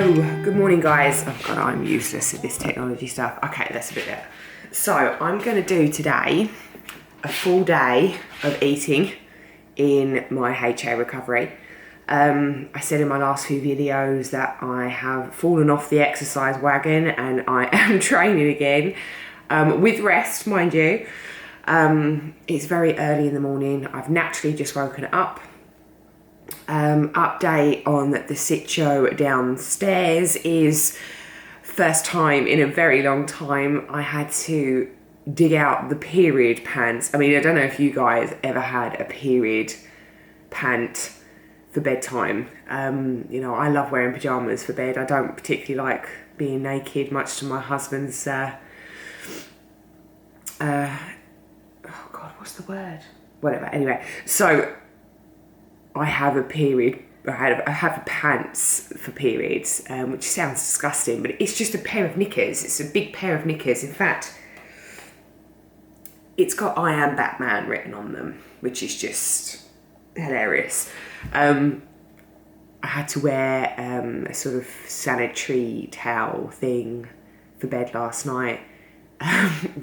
Hello, good morning guys. Oh god, I'm useless at this technology stuff. Okay, that's a bit better. So I'm going to do today a full day of eating in my HA recovery. I said in my last few videos that I have fallen off the exercise wagon and I am training again, with rest, mind you. It's very early in the morning. I've naturally just woken up. Update on the sitio downstairs is first time in a very long time I had to dig out the period pants. I mean, I don't know if you guys ever had a period pant for bedtime. You know, I love wearing pajamas for bed. I don't particularly like being naked, much to my husband's oh god, what's the word? Whatever, anyway. So I have a period, I have pants for periods, which sounds disgusting, but it's just a pair of knickers. It's a big pair of knickers. In fact, it's got I am Batman written on them, which is just hilarious. I had to wear a sort of sanitary towel thing for bed last night,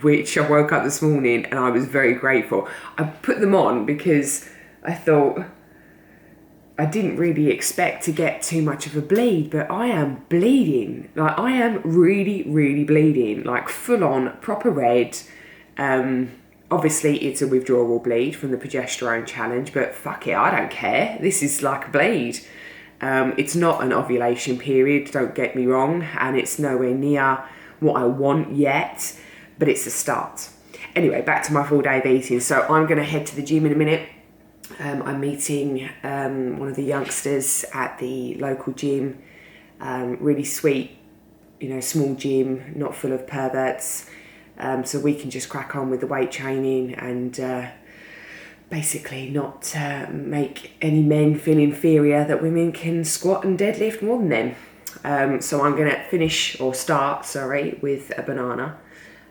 which I woke up this morning and I was very grateful. I put them on because I thought, I didn't really expect to get too much of a bleed, but I am bleeding. Like, I am really, really bleeding, like full on, proper red. Obviously it's a withdrawal bleed from the progesterone challenge, but fuck it, I don't care. This is like a bleed. It's not an ovulation period, don't get me wrong, and it's nowhere near what I want yet, but it's a start. Anyway, back to my full day of eating. So I'm gonna head to the gym in a minute. I'm meeting one of the youngsters at the local gym, really sweet, you know, small gym, not full of perverts, so we can just crack on with the weight training and basically not make any men feel inferior that women can squat and deadlift more than them. So I'm going to start with a banana.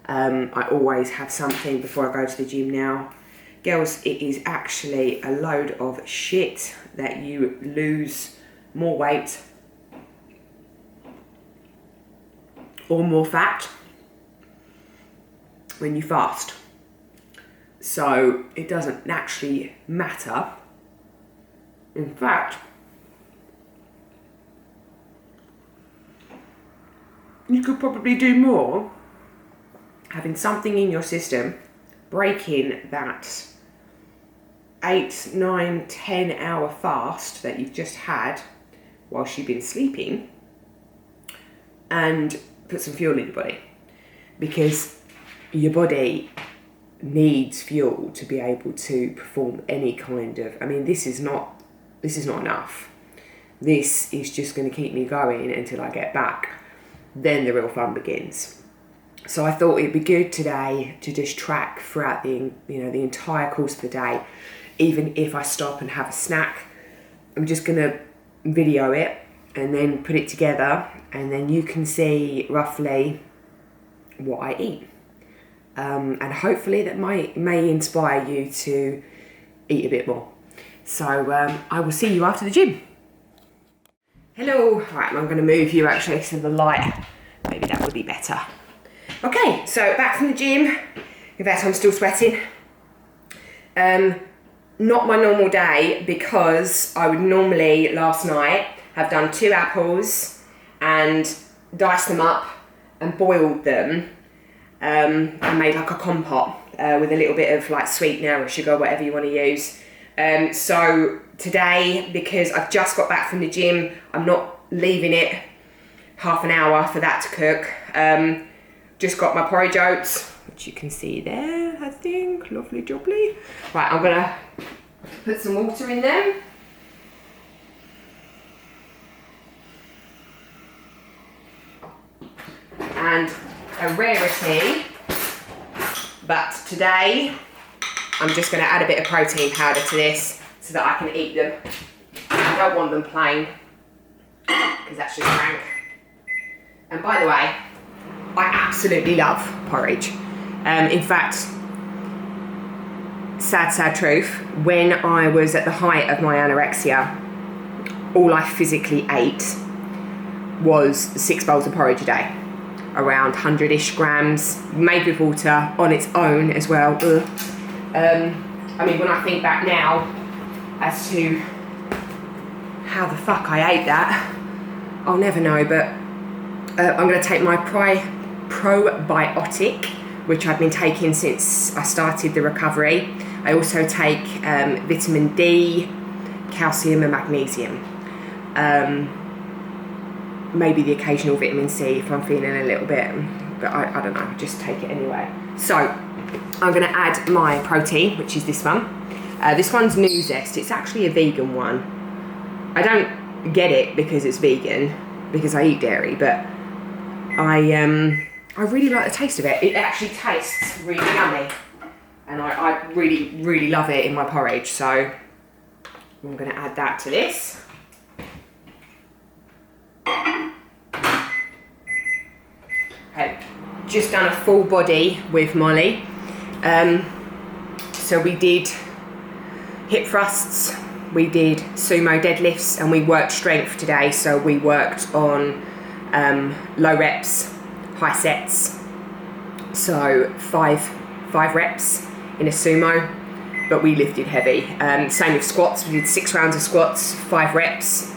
I always have something before I go to the gym now. Girls, it is actually a load of shit that you lose more weight or more fat when you fast. So it doesn't naturally matter. In fact, you could probably do more having something in your system, breaking that 8, 9, 10 hour fast that you've just had whilst you've been sleeping, and put some fuel in your body, because your body needs fuel to be able to perform any kind of, I mean, this is not enough. This is just going to keep me going until I get back. Then the real fun begins. So I thought it'd be good today to just track throughout the entire course of the day. Even if I stop and have a snack, I'm just gonna video it and then put it together, and then you can see roughly what I eat. And hopefully that may inspire you to eat a bit more. So I will see you after the gym. Hello. Right, I'm gonna move you actually to the light. Maybe that would be better. Okay, so back from the gym. In fact, I'm still sweating. Not my normal day, because I would normally last night have done 2 apples and diced them up and boiled them and made like a compote with a little bit of like sweetener or sugar, whatever you want to use. So today, because I've just got back from the gym, I'm not leaving it half an hour for that to cook. Just got my porridge oats, which you can see there, I think. Lovely jubbly. Right, I'm gonna put some water in them. And a rarity, but today I'm just gonna add a bit of protein powder to this so that I can eat them. I don't want them plain, because that's just rank. And by the way, I absolutely love porridge. In fact, sad truth, when I was at the height of my anorexia, all I physically ate was 6 bowls of porridge a day, around 100-ish grams, made with water on its own as well. I mean, when I think back now as to how the fuck I ate that, I'll never know, but I'm going to take my probiotic, which I've been taking since I started the recovery. I also take vitamin D, calcium and magnesium. Maybe the occasional vitamin C if I'm feeling a little bit, but I don't know, just take it anyway. So I'm going to add my protein, which is this one. This one's New Zest. It's actually a vegan one. I don't get it because it's vegan, because I eat dairy, but I really like the taste of it. It actually tastes really yummy, and I really, really love it in my porridge. So I'm going to add that to this. Okay, just done a full body with Molly. So we did hip thrusts, we did sumo deadlifts, and we worked strength today. So we worked on low reps, high sets. So five reps in a sumo, but we lifted heavy. Same with squats. We did 6 rounds of squats, 5 reps,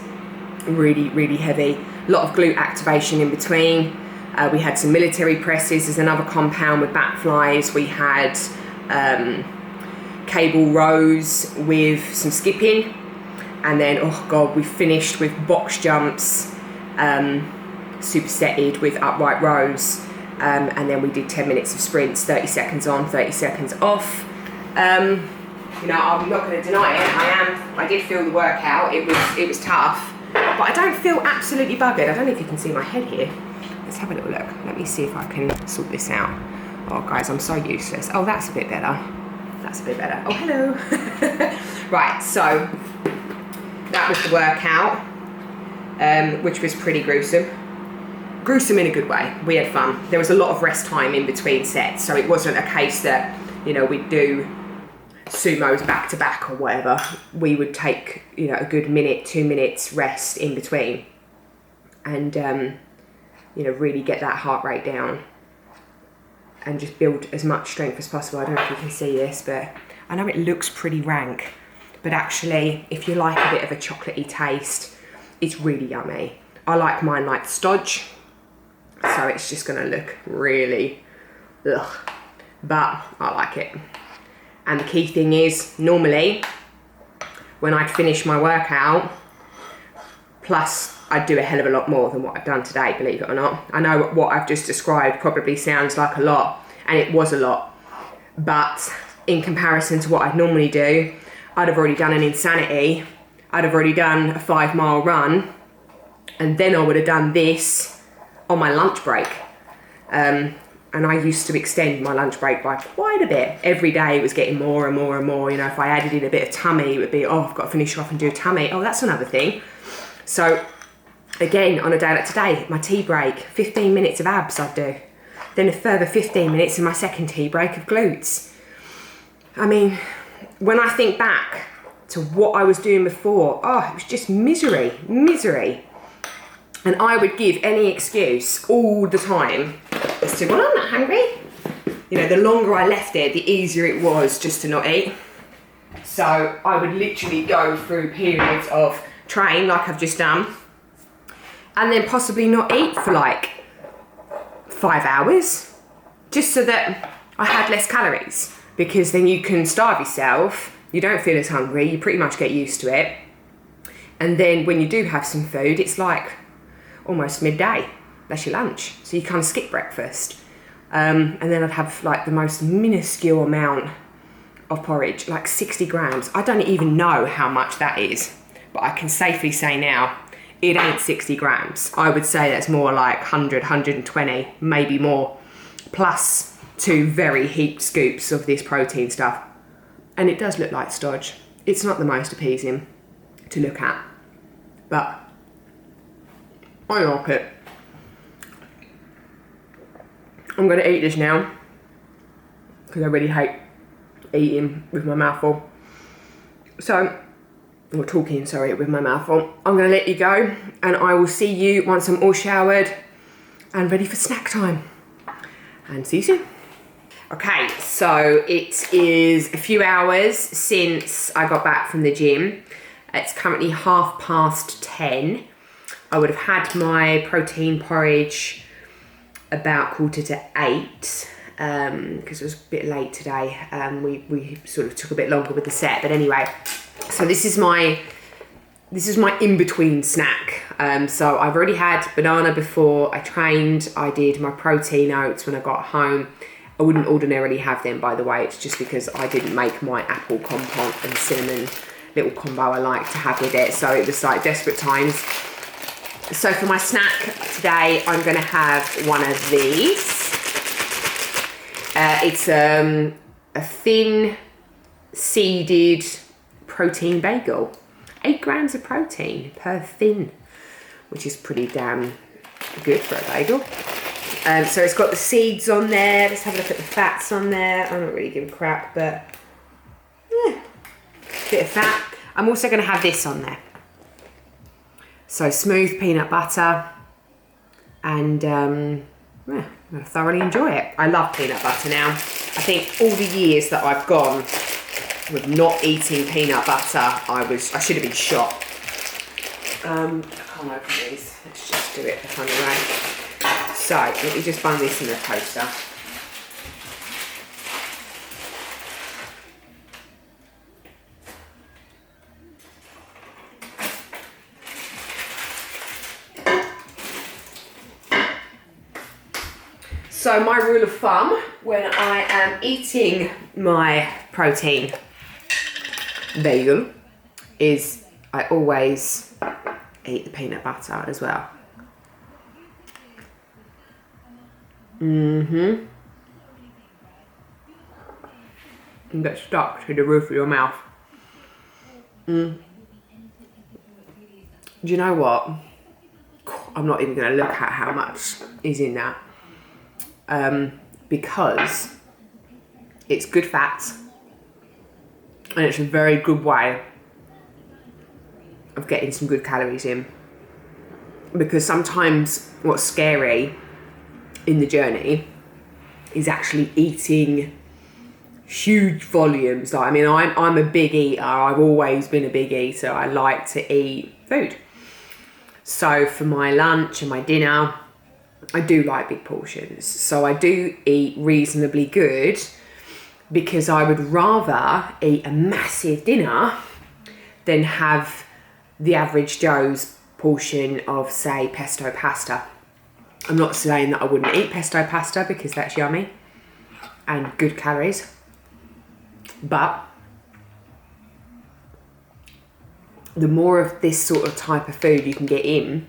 really, really heavy. A lot of glute activation in between. We had some military presses as another compound with back flies. We had cable rows with some skipping, and then oh god, we finished with box jumps, supersetted with upright rows, and then we did 10 minutes of sprints, 30 seconds on, 30 seconds off. You know, I'm not going to deny it. I did feel the workout. It was tough, but I don't feel absolutely buggered. I don't know if you can see my head here. Let's have a little look. Let me see if I can sort this out. Oh guys, I'm so useless. Oh, that's a bit better. That's a bit better. Oh, hello. Right, so that was the workout, which was pretty gruesome. Gruesome in a good way. We had fun. There was a lot of rest time in between sets, so it wasn't a case that, you know, we'd do sumos back to back or whatever. We would take, you know, a good minute, 2 minutes rest in between, and you know, really get that heart rate down and just build as much strength as possible. I don't know if you can see this, but I know it looks pretty rank, but actually, if you like a bit of a chocolatey taste, it's really yummy. I like mine like stodge, so it's just gonna look really ugh, but I like it. And the key thing is, normally when I'd finish my workout, plus I'd do a hell of a lot more than what I've done today, believe it or not. I know what I've just described probably sounds like a lot, and it was a lot, but in comparison to what I'd normally do, I'd have already done an insanity, I'd have already done a 5-mile run, and then I would have done this on my lunch break. And I used to extend my lunch break by quite a bit. Every day it was getting more and more and more. You know, if I added in a bit of tummy, it would be, oh, I've got to finish off and do a tummy. Oh, that's another thing. So again, on a day like today, my tea break, 15 minutes of abs I'd do. Then a further 15 minutes in my second tea break of glutes. I mean, when I think back to what I was doing before, oh, it was just misery, misery. And I would give any excuse all the time as to, well, I'm not hungry. You know, the longer I left it, the easier it was just to not eat. So I would literally go through periods of train like I've just done, and then possibly not eat for like 5 hours, just so that I had less calories, because then you can starve yourself, you don't feel as hungry, you pretty much get used to it. And then when you do have some food, it's like almost midday, that's your lunch. So you kind of skip breakfast. And then I'd have like the most minuscule amount of porridge, like 60 grams. I don't even know how much that is, but I can safely say now, it ain't 60 grams. I would say that's more like 100, 120, maybe more, plus 2 very heaped scoops of this protein stuff. And it does look like stodge. It's not the most appeasing to look at, but I like it. I'm gonna eat this now, because I really hate eating with my mouth full. So or talking, sorry, with my mouth on. I'm going to let you go, and I will see you once I'm all showered and ready for snack time. And see you soon. Okay, so it is a few hours since I got back from the gym. It's currently 10:30. I would have had my protein porridge about 7:45, because it was a bit late today. We sort of took a bit longer with the set, but anyway. So this is my in-between snack. So I've already had banana before I trained. I did my protein oats when I got home. I wouldn't ordinarily have them, by the way. It's just because I didn't make my apple compote and cinnamon little combo I like to have with it. So it was like desperate times. So for my snack today, I'm going to have one of these. It's a thin seeded protein bagel. 8 grams of protein per thin, which is pretty damn good for a bagel. So it's got the seeds on there. Let's have a look at the fats on there. I don't really give a crap, but yeah, bit of fat. I'm also going to have this on there. So smooth peanut butter, and yeah, I'm going to thoroughly enjoy it. I love peanut butter now. I think all the years that I've gone with not eating peanut butter, I should have been shot. I can't open these. Let's just do it the funny way. So let me just bung this in the toaster. So my rule of thumb when I am eating my protein bagel is I always eat the peanut butter as well. And get stuck to the roof of your mouth. Do you know what? I'm not even going to look at how much is in that. Because it's good fats and it's a very good way of getting some good calories in. Because sometimes what's scary in the journey is actually eating huge volumes. Like, I mean, I'm a big eater. I've always been a big eater. I like to eat food. So for my lunch and my dinner, I do like big portions. So I do eat reasonably good because I would rather eat a massive dinner than have the average Joe's portion of, say, pesto pasta. I'm not saying that I wouldn't eat pesto pasta because that's yummy and good calories. But the more of this sort of type of food you can get in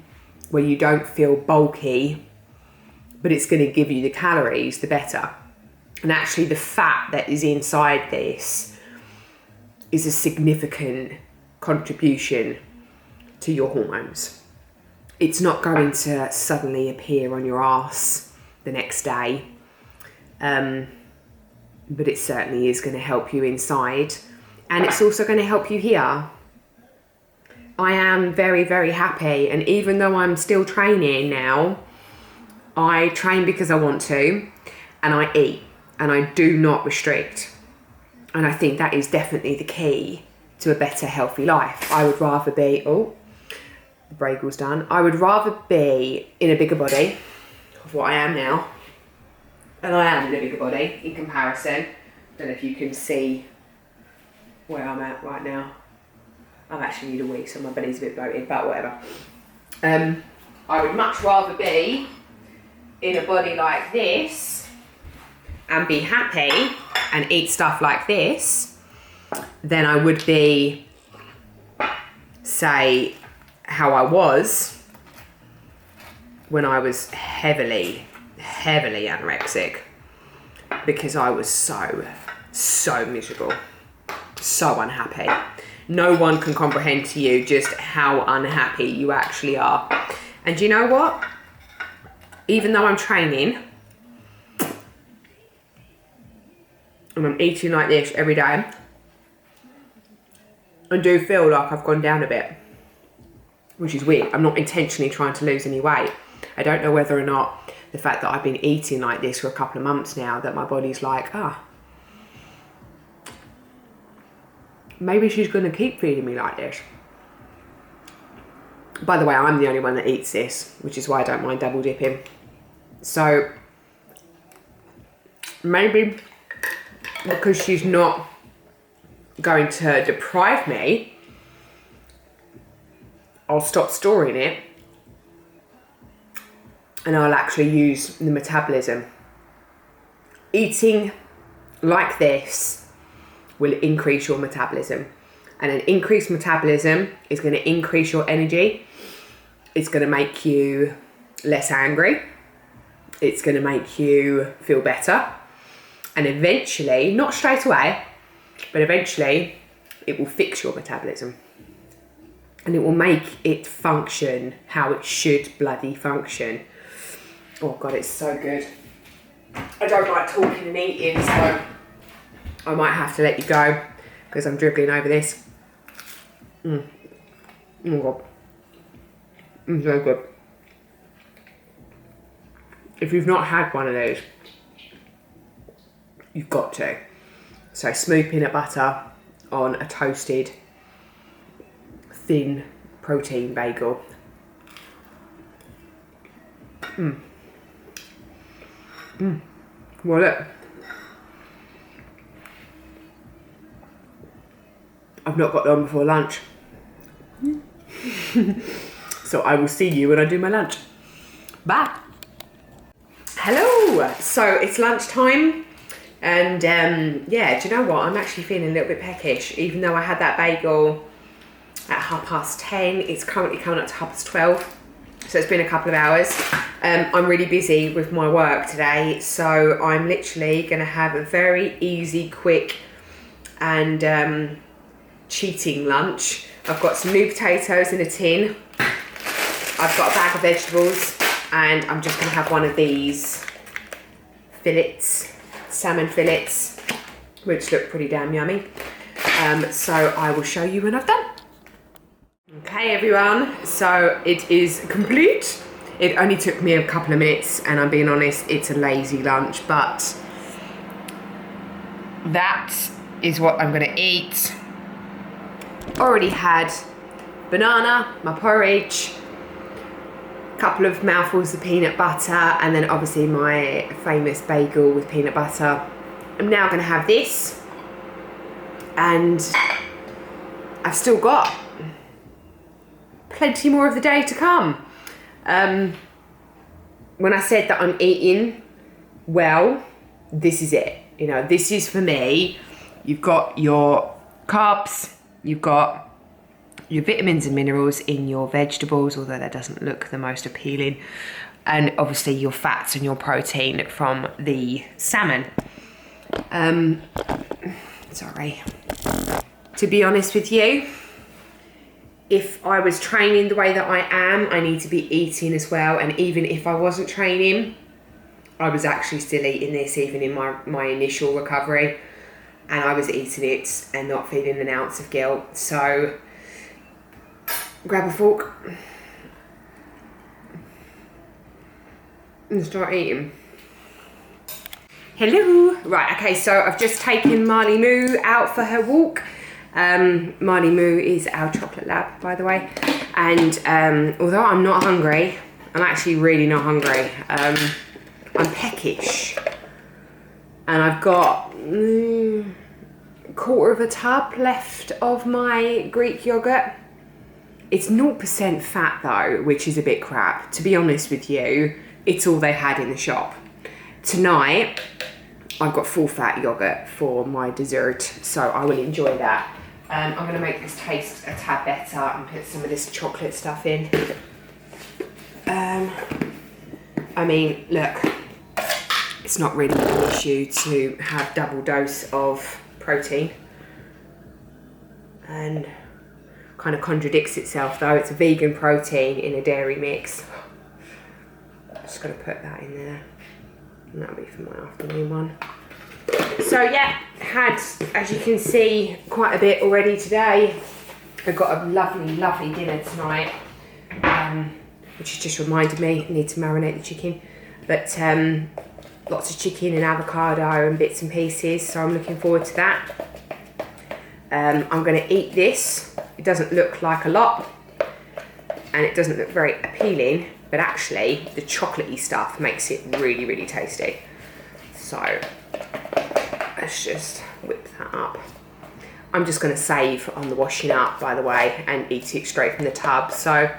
where you don't feel bulky, but it's going to give you the calories, the better. And actually the fat that is inside this is a significant contribution to your hormones. It's not going to suddenly appear on your ass the next day, but it certainly is going to help you inside, and it's also going to help you here. I am very, very happy, and even though I'm still training now, I train because I want to, and I eat, and I do not restrict. And I think that is definitely the key to a better, healthy life. I would rather be, the bagel's done. I would rather be in a bigger body of what I am now. And I am in a bigger body in comparison. Don't know if you can see where I'm at right now. I actually need a wee, so my belly's a bit bloated, but whatever. I would much rather be in a body like this and be happy and eat stuff like this than I would be, say, how I was when I was heavily anorexic, because I was so miserable, so unhappy. No one can comprehend to you just how unhappy you actually are. And you know what? Even though I'm training and I'm eating like this every day, I do feel like I've gone down a bit, which is weird. I'm not intentionally trying to lose any weight. I don't know whether or not the fact that I've been eating like this for a couple of months now, that my body's like, maybe she's going to keep feeding me like this. By the way, I'm the only one that eats this, which is why I don't mind double dipping. So maybe because she's not going to deprive me, I'll stop storing it and I'll actually use the metabolism. Eating like this will increase your metabolism, and an increased metabolism is going to increase your energy. It's going to make you less angry. It's going to make you feel better. And eventually, not straight away, but eventually it will fix your metabolism. And it will make it function how it should bloody function. Oh God, it's so good. I don't like talking and eating, so I might have to let you go because I'm dribbling over this. Oh God. It's so good. If you've not had one of these, you've got to. So smooth peanut butter on a toasted, thin protein bagel. Well, look. I've not got long before lunch. So I will see you when I do my lunch. Bye. Hello. So it's lunchtime. And yeah, do you know what? I'm actually feeling a little bit peckish. Even though I had that bagel at 10:30, it's currently coming up to 12:30. So it's been a couple of hours. I'm really busy with my work today. So I'm literally going to have a very easy, quick and cheating lunch. I've got some new potatoes in a tin. I've got a bag of vegetables, and I'm just going to have one of these fillets, salmon fillets, which look pretty damn yummy. So I will show you when I've done. Okay everyone, so it is complete. It only took me a couple of minutes, and I'm being honest, it's a lazy lunch, but that is what I'm going to eat. Already had banana, my porridge, a couple of mouthfuls of peanut butter, and then obviously my famous bagel with peanut butter. I'm now going to have this, and I've still got plenty more of the day to come. When I said that I'm eating well, this is it. You know, this is for me. You've got your carbs, you've got your vitamins and minerals in your vegetables, although that doesn't look the most appealing, and obviously your fats and your protein from the salmon. Sorry. To be honest with you, if I was training the way that I am, I need to be eating as well. And even if I wasn't training, I was actually still eating this even in my initial recovery. And I was eating it and not feeling an ounce of guilt. So grab a fork and start eating. Hello. Right, okay, so I've just taken Marley Moo out for her walk. Marley Moo is our chocolate lab, by the way. And although I'm not hungry, I'm actually really not hungry. I'm peckish. And I've got a quarter of a tub left of my Greek yogurt. It's 0% fat though, which is a bit crap. To be honest with you, it's all they had in the shop. Tonight, I've got full fat yogurt for my dessert, so I will enjoy that. I'm going to make this taste a tad better and put some of this chocolate stuff in. I mean, look, it's not really an issue to have double dose of protein. And kind of contradicts itself though. It's a vegan protein in a dairy mix. Just going to put that in there. And that'll be for my afternoon one. So yeah, had, as you can see, quite a bit already today. I've got a lovely, lovely dinner tonight, which has just reminded me I need to marinate the chicken. But lots of chicken and avocado and bits and pieces, so I'm looking forward to that. I'm going to eat this. It doesn't look like a lot, and it doesn't look very appealing, but actually the chocolatey stuff makes it really, really tasty. So let's just whip that up. I'm just going to save on the washing up, by the way, and eat it straight from the tub. So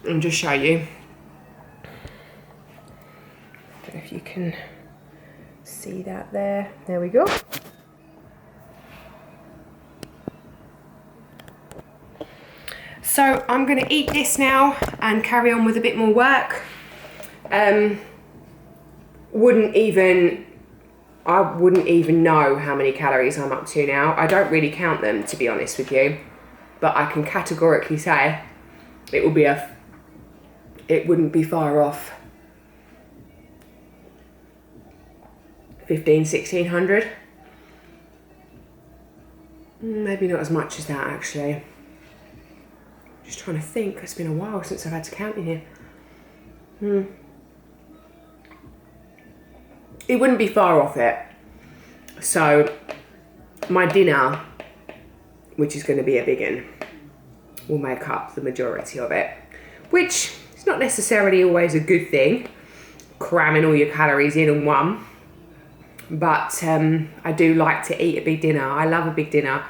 I'll just show you. Don't know if you can see that there. There we go. So I'm going to eat this now and carry on with a bit more work. I wouldn't even know how many calories I'm up to now. I don't really count them, to be honest with you, but I can categorically say it wouldn't be far off 1600. Maybe not as much as that, actually. Just trying to think. It's been a while since I've had to count in here. It wouldn't be far off it. So my dinner, which is going to be a big one, will make up the majority of it, which is not necessarily always a good thing, cramming all your calories in one. But I do like to eat a big dinner. I love a big dinner.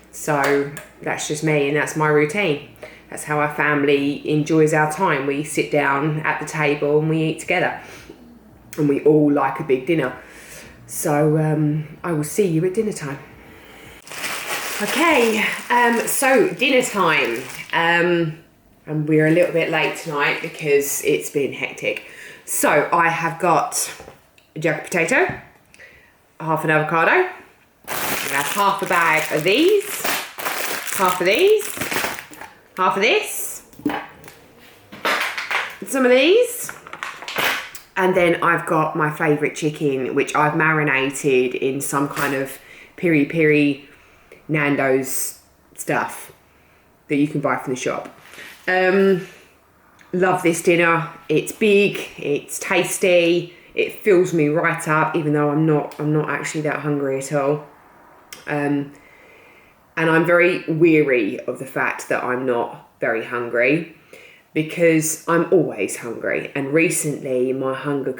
So that's just me, and that's my routine. That's how our family enjoys our time. We sit down at the table and we eat together. And we all like a big dinner. So I will see you at dinner time. Okay, so dinner time. And we're a little bit late tonight because it's been hectic. So I have got a jacket potato, half an avocado. I'm gonna have half a bag of these, half of these, half of this, some of these, and then I've got my favourite chicken, which I've marinated in some kind of peri-peri Nando's stuff that you can buy from the shop. Love this dinner. It's big, it's tasty, it fills me right up, even though I'm not actually that hungry at all. And I'm very weary of the fact that I'm not very hungry, because I'm always hungry. And recently my hunger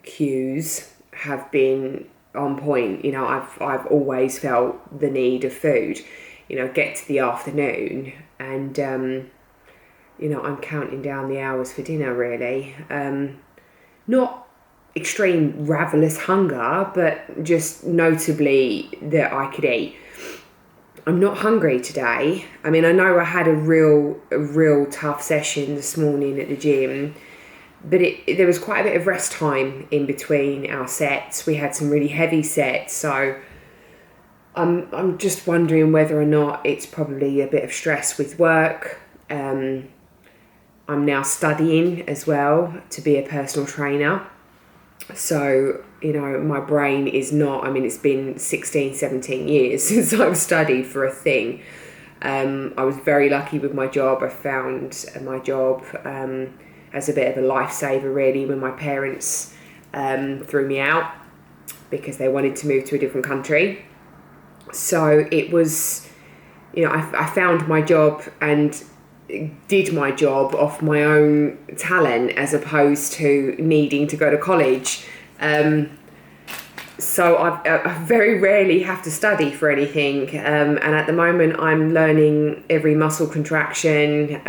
cues have been on point. You know, I've always felt the need of food. You know, get to the afternoon and you know, I'm counting down the hours for dinner, really. Not extreme ravenous hunger, but just notably that I could eat. I'm not hungry today. I mean, I know I had a real tough session this morning at the gym, but there was quite a bit of rest time in between our sets. We had some really heavy sets, so I'm just wondering whether or not it's probably a bit of stress with work. I'm now studying as well to be a personal trainer. So, you know, my brain is not, I mean, it's been 16, 17 years since I've studied for a thing. I was very lucky with my job. I found my job as a bit of a lifesaver, really, when my parents threw me out because they wanted to move to a different country. So it was, you know, I found my job and did my job off my own talent as opposed to needing to go to college. So I very rarely have to study for anything. And at the moment I'm learning every muscle contraction,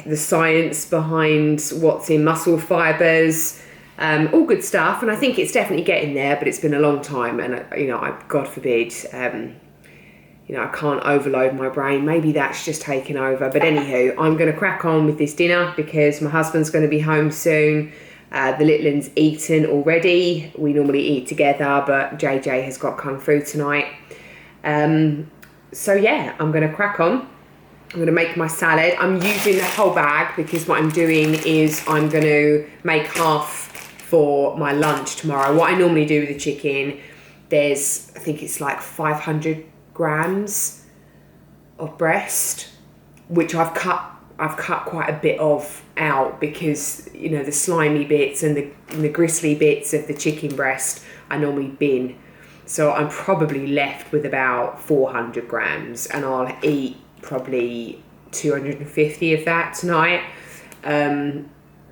the science behind what's in muscle fibers, all good stuff. And I think it's definitely getting there, but it's been a long time. And, you know, God forbid, you know, I can't overload my brain. Maybe that's just taken over. But anywho, I'm going to crack on with this dinner because my husband's going to be home soon. The little one's eaten already. We normally eat together, but JJ has got Kung Fu tonight. So yeah, I'm going to crack on. I'm going to make my salad. I'm using the whole bag because what I'm doing is I'm going to make half for my lunch tomorrow. What I normally do with the chicken, there's, I think it's like 500 grams of breast, which I've cut quite a bit of out because, you know, the slimy bits and the gristly bits of the chicken breast I normally bin. So I'm probably left with about 400 grams, and I'll eat probably 250 of that tonight. And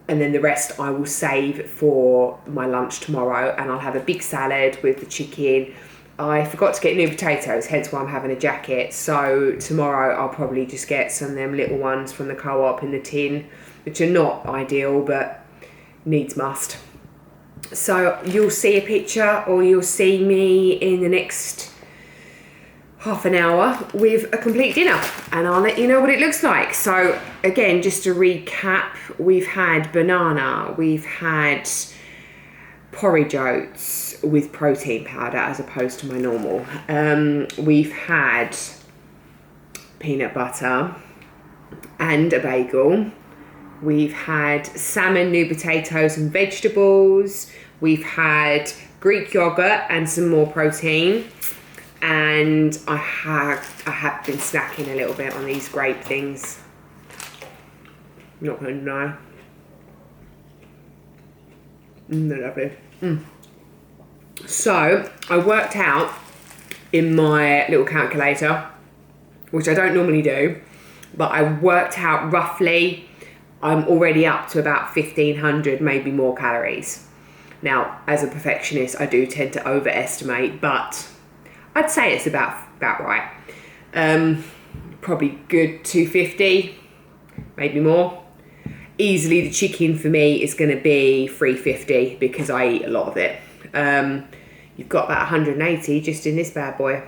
then the rest I will save for my lunch tomorrow, and I'll have a big salad with the chicken. I forgot to get new potatoes, hence why I'm having a jacket. So tomorrow I'll probably just get some of them little ones from the co-op in the tin, which are not ideal, but needs must. So you'll see a picture, or you'll see me in the next half an hour with a complete dinner, and I'll let you know what it looks like. So again, just to recap, we've had banana, we've had porridge oats with protein powder as opposed to my normal. We've had peanut butter and a bagel. We've had salmon, new potatoes and vegetables. We've had Greek yogurt and some more protein. And I have been snacking a little bit on these grape things. Not gonna deny. They're lovely. So I worked out in my little calculator, which I don't normally do, but I worked out roughly I'm already up to about 1,500, maybe more calories. Now, as a perfectionist, I do tend to overestimate, but I'd say it's about right. Probably good 250, maybe more. Easily the chicken for me is going to be 350 because I eat a lot of it. You've got about 180 just in this bad boy.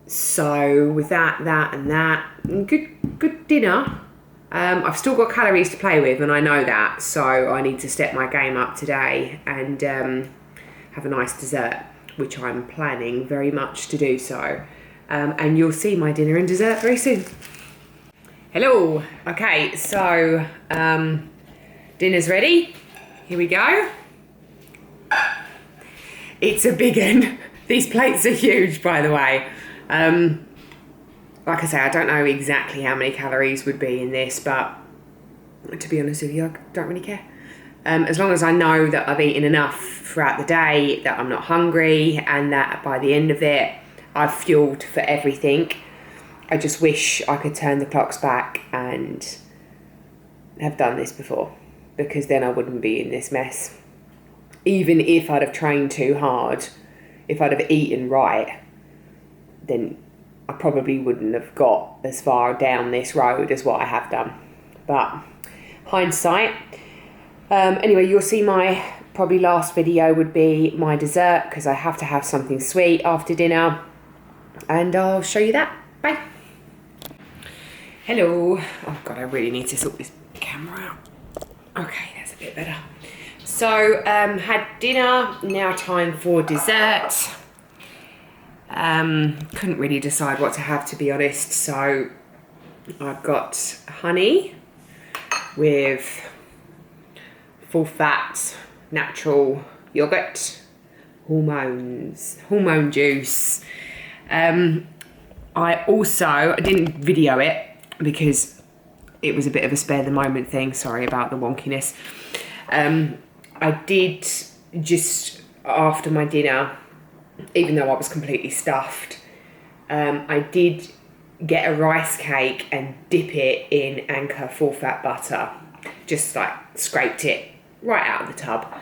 So with that and that, good dinner. I've still got calories to play with, and I know that, so I need to step my game up today and have a nice dessert, which I'm planning very much to do so. And you'll see my dinner and dessert very soon. Hello. Okay, so dinner's ready. Here we go. It's a big one. These plates are huge, by the way. Like I say, I don't know exactly how many calories would be in this, but to be honest with you, I don't really care. As long as I know that I've eaten enough throughout the day, that I'm not hungry, and that by the end of it, I've fueled for everything. I just wish I could turn the clocks back and have done this before, because then I wouldn't be in this mess. Even if I'd have trained too hard, if I'd have eaten right, then I probably wouldn't have got as far down this road as what I have done. But hindsight. Anyway, you'll see my probably last video would be my dessert, because I have to have something sweet after dinner, and I'll show you that. Bye. Hello. Oh God, I really need to sort this camera out. Okay, that's a bit better. So, had dinner, now time for dessert. Couldn't really decide what to have, to be honest, so I've got honey with full fat, natural yogurt, hormone juice. I didn't video it because it was a bit of a spare the moment thing, sorry about the wonkiness. I did, just after my dinner, even though I was completely stuffed, I did get a rice cake and dip it in Anchor full fat butter. Just like scraped it right out of the tub,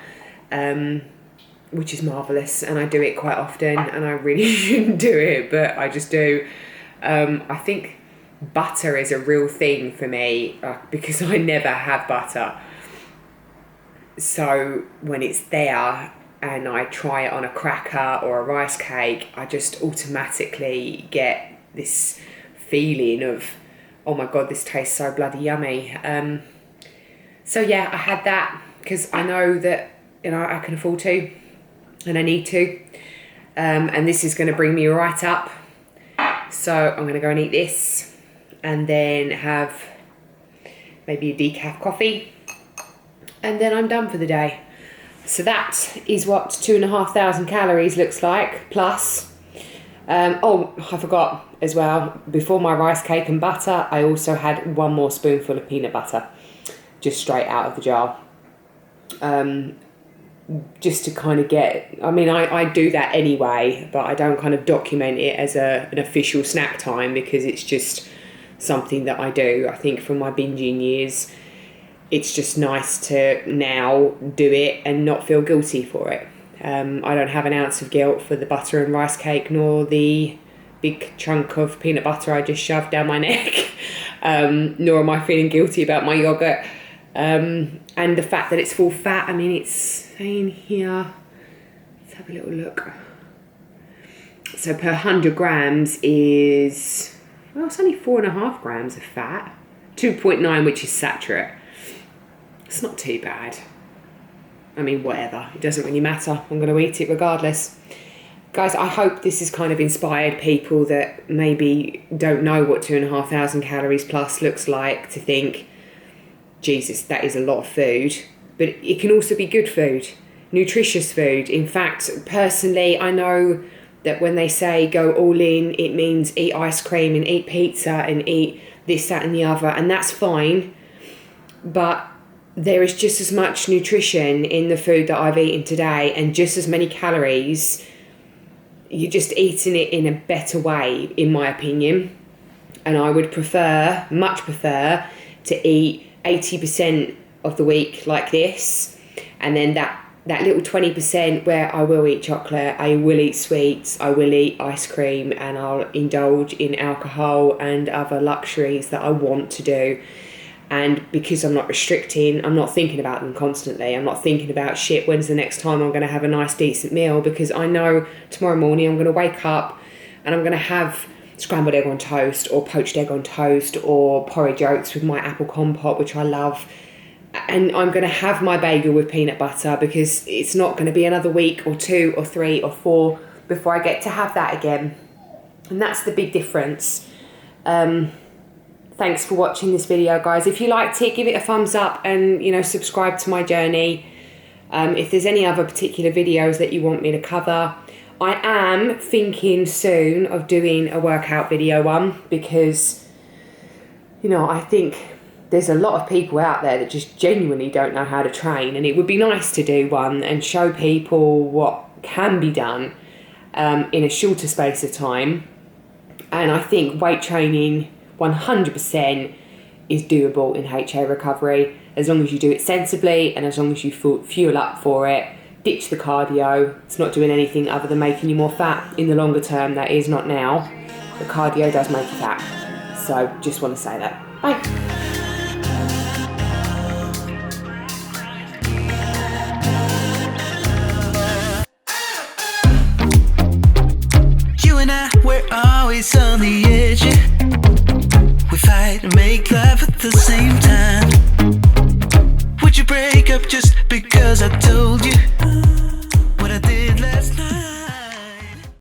which is marvellous, and I do it quite often, and I really shouldn't do it, but I just do. I think butter is a real thing for me, because I never have butter. So when it's there and I try it on a cracker or a rice cake, I just automatically get this feeling of, oh my God, this tastes so bloody yummy. So yeah, I had that because I know that, you know, I can afford to and I need to. And this is going to bring me right up. So I'm going to go and eat this and then have maybe a decaf coffee. And then I'm done for the day. So that is what 2,500 calories looks like, plus Oh, I forgot as well, before my rice cake and butter, I also had 1 more spoonful of peanut butter, just straight out of the jar. Just to kind of get, I mean, I do that anyway, but I don't kind of document it as an official snack time because it's just something that I do. I think from my binging years, it's just nice to now do it and not feel guilty for it. I don't have an ounce of guilt for the butter and rice cake, nor the big chunk of peanut butter I just shoved down my neck, nor am I feeling guilty about my yogurt. And the fact that it's full fat, I mean, it's saying here, let's have a little look. So per 100 grams is, well, it's only 4.5 grams of fat, 2.9, which is saturate. It's not too bad. I mean, whatever, it doesn't really matter. I'm going to eat it regardless. Guys, I hope this has kind of inspired people that maybe don't know what 2,500 calories plus looks like to think, Jesus, that is a lot of food. But it can also be good food, nutritious food. In fact, personally, I know that when they say go all in, it means eat ice cream and eat pizza and eat this, that and the other, and that's fine. But there is just as much nutrition in the food that I've eaten today and just as many calories. You're just eating it in a better way, in my opinion. And I would much prefer to eat 80% of the week like this, and then that little 20% where I will eat chocolate, I will eat sweets, I will eat ice cream, and I'll indulge in alcohol and other luxuries that I want to do. And because I'm not restricting, I'm not thinking about them constantly. I'm not thinking about, shit, when's the next time I'm going to have a nice decent meal, because I know tomorrow morning I'm going to wake up and I'm going to have scrambled egg on toast or poached egg on toast or porridge oats with my apple compote, which I love. And I'm going to have my bagel with peanut butter, because it's not going to be another week or 2 or 3 or 4 before I get to have that again. And that's the big difference. Thanks for watching this video, guys. If you liked it, give it a thumbs up and, subscribe to my journey. If there's any other particular videos that you want me to cover, I am thinking soon of doing a workout video one, because, I think there's a lot of people out there that just genuinely don't know how to train, and it would be nice to do one and show people what can be done in a shorter space of time. And I think weight training 100% is doable in HA recovery, as long as you do it sensibly and as long as you fuel up for it. Ditch the cardio. It's not doing anything other than making you more fat in the longer term. That is not now. The cardio does make you fat. So just want to say that. Bye. We're always on the edge. We fight and make love at the same time. Would you break up just because I told you?